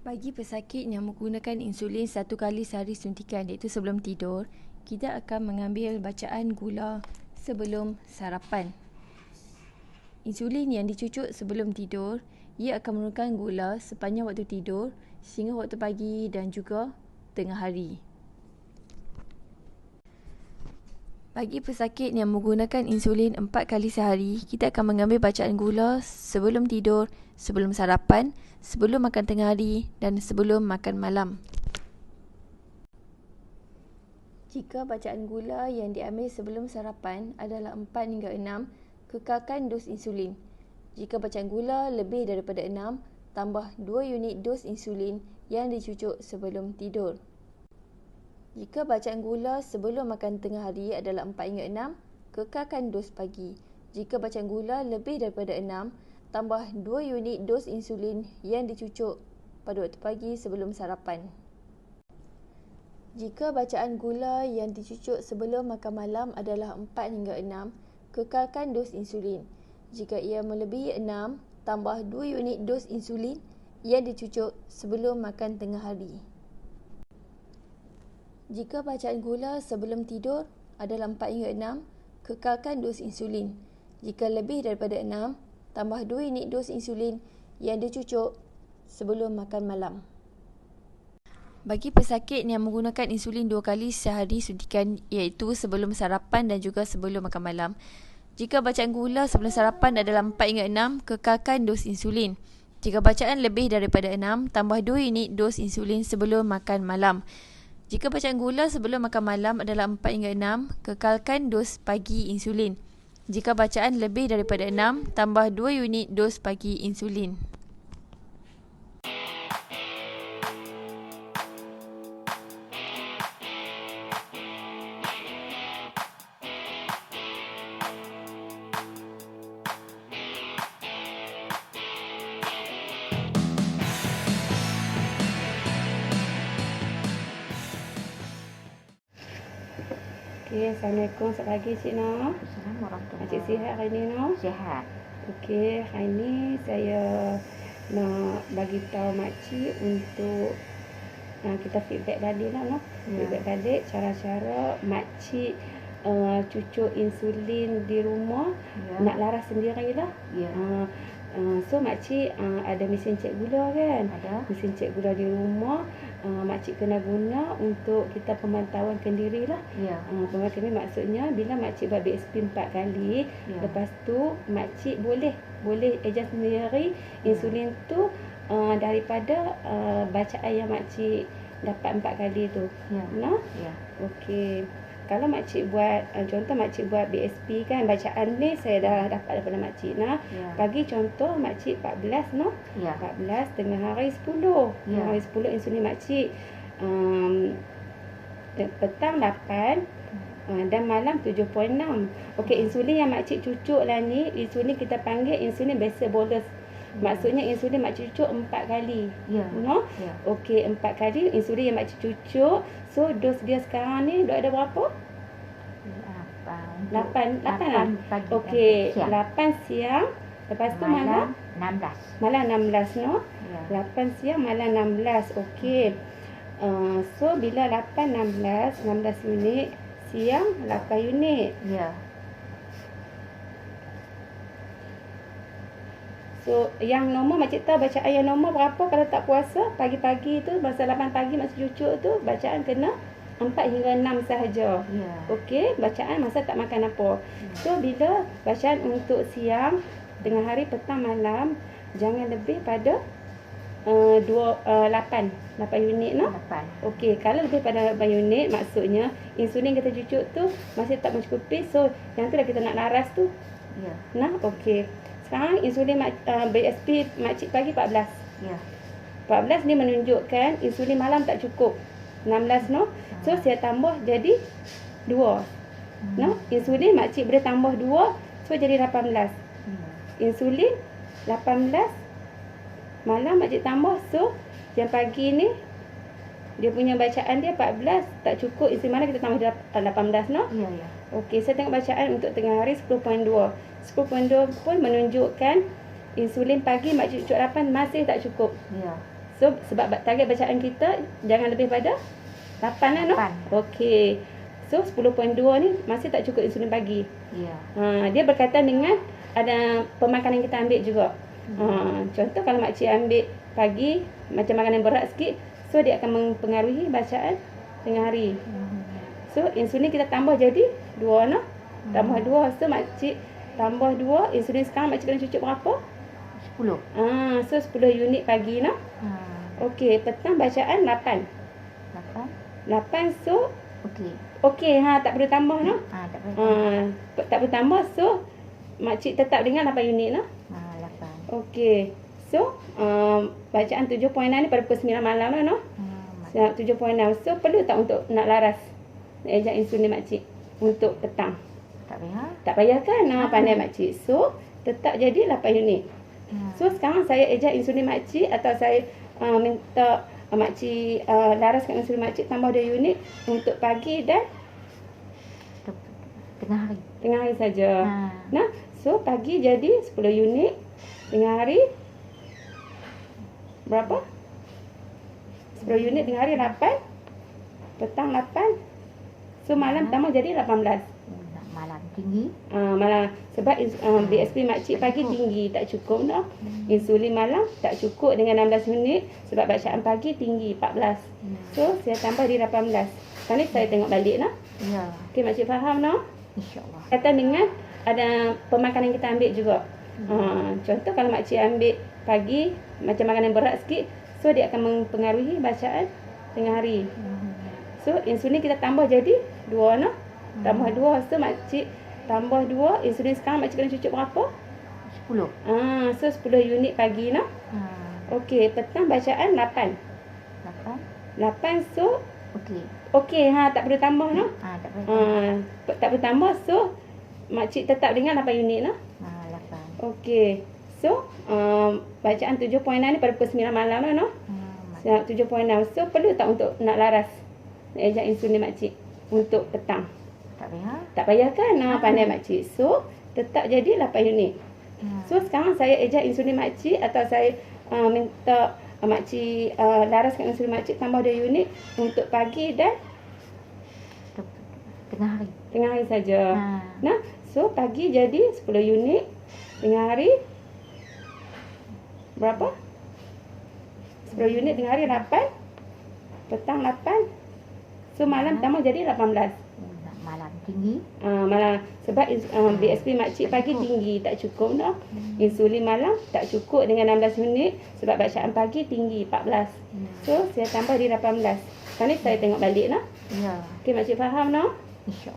Bagi pesakit yang menggunakan insulin 1 kali sehari suntikan, iaitu sebelum tidur, kita akan mengambil bacaan gula sebelum sarapan. Insulin yang dicucuk sebelum tidur, ia akan menurunkan gula sepanjang waktu tidur sehingga waktu pagi dan juga tengah hari. Bagi pesakit yang menggunakan insulin 4 kali sehari, kita akan mengambil bacaan gula sebelum tidur, sebelum sarapan, sebelum makan tengah hari dan sebelum makan malam. Jika bacaan gula yang diambil sebelum sarapan adalah 4 hingga 6, kekalkan dos insulin. Jika bacaan gula lebih daripada 6, tambah 2 unit dos insulin yang dicucuk sebelum tidur. Jika bacaan gula sebelum makan tengah hari adalah 4 hingga 6, kekalkan dos pagi. Jika bacaan gula lebih daripada 6, tambah 2 unit dos insulin yang dicucuk pada waktu pagi sebelum sarapan. Jika bacaan gula yang dicucuk sebelum makan malam adalah 4 hingga 6, kekalkan dos insulin. Jika ia melebihi 6, tambah 2 unit dos insulin yang dicucuk sebelum makan tengah hari. Jika bacaan gula sebelum tidur adalah 4 hingga 6, kekalkan dos insulin. Jika lebih daripada 6, tambah 2 unit dos insulin yang dicucuk sebelum makan malam. Bagi pesakit yang menggunakan insulin 2 kali sehari suntikan, iaitu sebelum sarapan dan juga sebelum makan malam, jika bacaan gula sebelum sarapan adalah 4 hingga 6, kekalkan dos insulin. Jika bacaan lebih daripada 6, tambah 2 unit dos insulin sebelum makan malam. Jika bacaan gula sebelum makan malam adalah 4 hingga 6, kekalkan dos pagi insulin. Jika bacaan lebih daripada 6, tambah 2 unit dos pagi insulin. Okey, Assalamualaikum. Selamat pagi Cik Noh. Assalamualaikum warahmatullahi Cik sihat hari ni Noh? Sihat. Okey, hari ni saya nak bagi tahu makcik untuk kita feedback balik lah Noh. Feedback balik cara-cara makcik cucuk insulin di rumah, nak laras sendirilah. So makcik ada mesin cek gula kan? Ada. Mesin cek gula di rumah. Makcik kena guna untuk kita pemantauan kendiri lah. Pemantauan kendiri maksudnya bila makcik buat BSP 4 kali, lepas tu makcik boleh adjust sendiri insulin tu daripada bacaan yang makcik dapat 4 kali tu. Nah? Okey. Kalau makcik buat contoh makcik buat BSP kan, bacaan ni saya dah dapat daripada makcik nah. Bagi contoh makcik 14 noh. 14 tengah hari 10. Tengah hari 10 insulin makcik petang 8 dan malam 7.6. Okey, insulin yang makcik cucuk lah ni, insulin kita panggil insulin basal bolus. Maksudnya insulin makcik cucuk 4 kali. No? Okey, 4 kali insulin yang makcik cucuk. So dos dia sekarang ni ada berapa? 8 lah. Okey, 8 siang. Lepas tu malam 16. Malam 16 no? 8 siang malam 16. Okey. So bila 8 16 unit, siang 8 unit. So yang normal makcik tahu bacaan yang normal berapa kalau tak puasa? Pagi-pagi tu masa 8 pagi makcik cucuk tu bacaan kena 4 hingga 6 sahaja. Okey, bacaan masa tak makan apa. So bila bacaan untuk siang, tengah hari, petang, malam jangan lebih pada 8 unit no? Okey, kalau lebih pada 8 unit maksudnya insulin kita cucuk tu masih tak mencukupi. So yang tu dah kita nak laras tu. Nah, okey. Sekarang insulin BSP makcik pagi 14. 14 ni menunjukkan insulin malam tak cukup. 16 no. So saya tambah jadi 2. No, insulin makcik boleh tambah 2, so jadi 18. Insulin 18 malam makcik tambah, so yang pagi ni dia punya bacaan dia 14 tak cukup, insulin malam kita tambah 18 no. Okey, saya tengok bacaan untuk tengah hari 10.2. 10.2 pun menunjukkan insulin pagi makcik cucuk 8 masih tak cukup. So sebab target bacaan kita jangan lebih pada 8 lah, no? 8. Okey. So 10.2 ni masih tak cukup insulin pagi. Ya. Dia berkaitan dengan ada pemakanan kita ambil juga. Contoh kalau makcik ambil pagi macam makanan berat sikit, so dia akan mempengaruhi bacaan tengah hari. So insulin kita tambah jadi 2, no? Tambah 2, so makcik tambah 2, insulin sekarang makcik kena cucuk berapa? 10. So 10 unit pagi, no? Okey, petang bacaan 8. 8, so okey, tak perlu tambah, no? Tak boleh. Tak perlu tambah, so makcik tetap dengan 8 unit, no? 8. Okey. So bacaan 7.6 ni pada pukul 9 malam, no? 7.6. So perlu tak untuk nak laras ejak insulin makcik untuk petang? Tak payah. Tak payah kan? Pandai makcik. So tetap jadi 8 unit. So sekarang saya ejak insulin makcik atau saya minta makcik laraskan insulin makcik tambah 2 unit untuk pagi dan Tengah hari saja. Nah, so pagi jadi 10 unit, tengah hari berapa? 10 unit, tengah hari 8, petang 8. So malam tambah jadi 18. Malam tinggi. Malam sebab BSP makcik pagi tinggi, tak cukup, no? Insulin malam tak cukup dengan 16 unit sebab bacaan pagi tinggi 14. So saya tambah di 18. Sekarang ni saya tengok balik, no? Ya. Okey, makcik faham, no? InsyaAllah. Kata dengan ada pemakanan kita ambil juga. Contoh kalau makcik ambil pagi macam makanan berat sikit, so dia akan mempengaruhi bacaan tengah hari. So insulin kita tambah jadi 2, no? Tambah 2, so makcik tambah 2, insulin sekarang makcik kena cucuk berapa? 10. So 10 unit pagi, no? Okey, petang bacaan 8. 8, so okey, tak perlu tambah, no? Tak boleh. Tak perlu tambah, so makcik tetap dengan 8 unit, no? 8. Okey. So bacaan 7.6 ni pada pukul 9 malam, no? 7.6. So perlu tak untuk nak laras ejak insulin makcik untuk petang? Tak payah. Tak payah kan? Pandai makcik. So tetap jadi 8 unit. So sekarang saya ejak insulin makcik atau saya minta makcik laraskan insulin makcik tambah 2 unit untuk pagi dan Tengah hari saja. Nah, so pagi jadi 10 unit, tengah hari berapa? 10 unit, tengah hari 8, petang 8. So malam tambah jadi 18. Malam tinggi. Malam sebab BSP makcik pagi tinggi, tak cukup, no? Insulin malam tak cukup dengan 16 unit sebab bacaan pagi tinggi 14. So saya tambah di 18. Sekarang ni saya tengok balik, no? Ya. Okey, makcik faham, no? InsyaAllah.